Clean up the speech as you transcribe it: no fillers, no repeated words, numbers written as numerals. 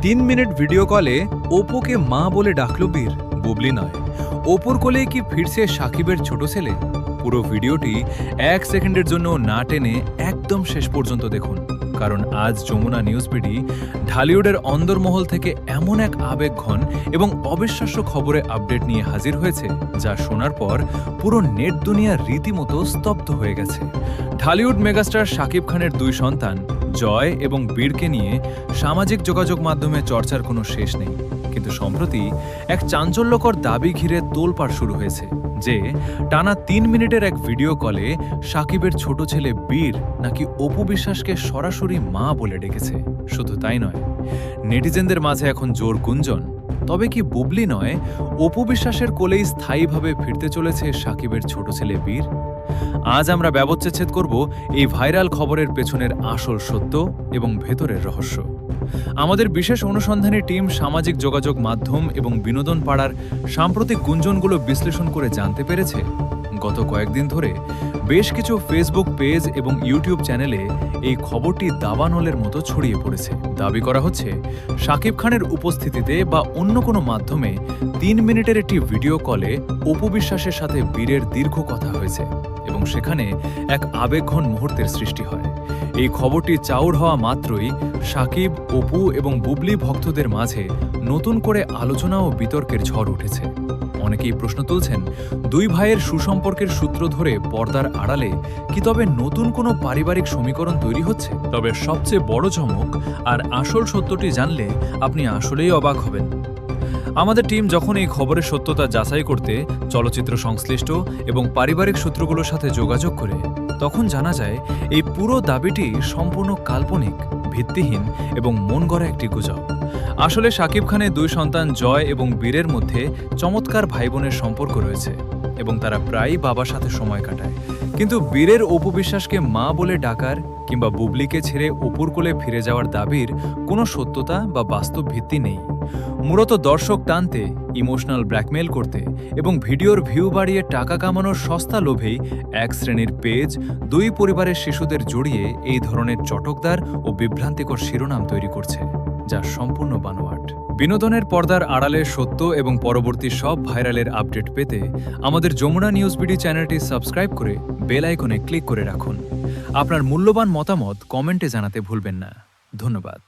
3 minute video कॉले Oppo के माँ बोले डाकलो বীর বুবলি নয়। ওপোর কোলে কি ফিরছে সাকিবের ছোট ছেলে? পুরো ভিডিওটি 1 সেকেন্ডের জন্য না টেনে একদম শেষ পর্যন্ত দেখুন, কারণ আজ যমুনা নিউজপিডি ঢালিউডের অন্দরমহল থেকে এমন এক আবেগঘন এবং অবিশ্বাস্য খবরে আপডেট নিয়ে হাজির হয়েছে, যা শোনার পর পুরো নেট দুনিয়া রীতিমতো স্তব্ধ হয়ে গেছে। ঢালিউড মেগাস্টার শাকিব খানের 2 সন্তান জয় এবং বীরকে নিয়ে সামাজিক যোগাযোগ মাধ্যমে চর্চার কোনো শেষ নেই, কিন্তু সম্প্রতি এক চাঞ্চল্যকর দাবি ঘিরে তোলপাড় শুরু হয়েছে যে টানা 3 মিনিটের এক ভিডিও কলে সাকিবের ছোট ছেলে বীর নাকি অপু বিশ্বাসকে সরাসরি মা বলে ডেকেছে। শুধু তাই নয়, নেটিজেনদের মাঝে এখন জোর গুঞ্জন, তবে কি বুবলি নয়, অপু বিশ্বাসের কোলেই স্থায়ীভাবে ফিরতে চলেছে সাকিবের ছোট ছেলে বীর? আজ আমরা ব্যবচ্ছেদ করব এই ভাইরাল খবরের পেছনের আসল সত্য এবং ভেতরের রহস্য। আমাদের বিশেষ অনুসন্ধানী টিম সামাজিক যোগাযোগ মাধ্যম এবং বিনোদন পাড়ার সাম্প্রতিক গুঞ্জনগুলো বিশ্লেষণ করে জানতে পেরেছে, গত কয়েকদিন ধরে বেশ কিছু ফেসবুক পেজ এবং ইউটিউব চ্যানেলে এই খবরটি দাবানলের মতো ছড়িয়ে পড়েছে। দাবি করা হচ্ছে শাকিব খানের উপস্থিতিতে বা অন্য কোনো মাধ্যমে 3 মিনিটের একটি ভিডিও কলে অপু বিশ্বাসের সাথে বীরের দীর্ঘ কথা হয়েছে এবং সেখানে এক আবেগঘন মুহূর্তের সৃষ্টি হয়। এই খবরটি চাউর হওয়া মাত্রই শাকিব, অপু এবং বুবলি ভক্তদের মাঝে নতুন করে আলোচনা ও বিতর্কের ঝড় উঠেছে। অনেকেই প্রশ্ন তুলছেন, 2 ভাইয়ের সুসম্পর্কের সূত্র ধরে পর্দার আড়ালে কি তবে নতুন কোনো পারিবারিক সমীকরণ তৈরি হচ্ছে? তবে সবচেয়ে বড় চমক আর আসল সত্যটি জানলে আপনি আসলেই অবাক হবেন। আমাদের টিম যখন এই খবরের সত্যতা যাচাই করতে চলচ্চিত্র সংশ্লিষ্ট এবং পারিবারিক সূত্রগুলোর সাথে যোগাযোগ করে, তখন জানা যায় এই পুরো দাবিটি সম্পূর্ণ কাল্পনিক, ভিত্তিহীন এবং মন গড়া একটি গুজব। আসলে শাকিব খানের 2 সন্তান জয় এবং বীরের মধ্যে চমৎকার ভাইবোনের সম্পর্ক রয়েছে এবং তারা প্রায়ই বাবার সাথে সময় কাটায়, কিন্তু বীরের অপু বিশ্বাসকে মা বলে ডাকার কিংবা বুবলিকে ছেড়ে অপুর কোলে ফিরে যাওয়ার দাবির কোনো সত্যতা বা বাস্তব ভিত্তি নেই। মূলত দর্শক টানতে, ইমোশনাল ব্ল্যাকমেল করতে এবং ভিডিওর ভিউ বাড়িয়ে টাকা কামানোর সস্তা লোভেই এক শ্রেণীর পেজ 2 পরিবারের শিশুদের জড়িয়ে এই ধরনের চটকদার ও বিভ্রান্তিকর শিরোনাম তৈরি করছে, যা সম্পূর্ণ বানোয়াট। বিনোদনের পর্দার আড়ালে সত্য এবং পরবর্তী সব ভাইরালের আপডেট পেতে আমাদের যমুনা নিউজপিডি চ্যানেলটি সাবস্ক্রাইব করে বেল আইকনে ক্লিক করে রাখুন। আপনার মূল্যবান মতামত কমেন্টে জানাতে ভুলবেন না। ধন্যবাদ।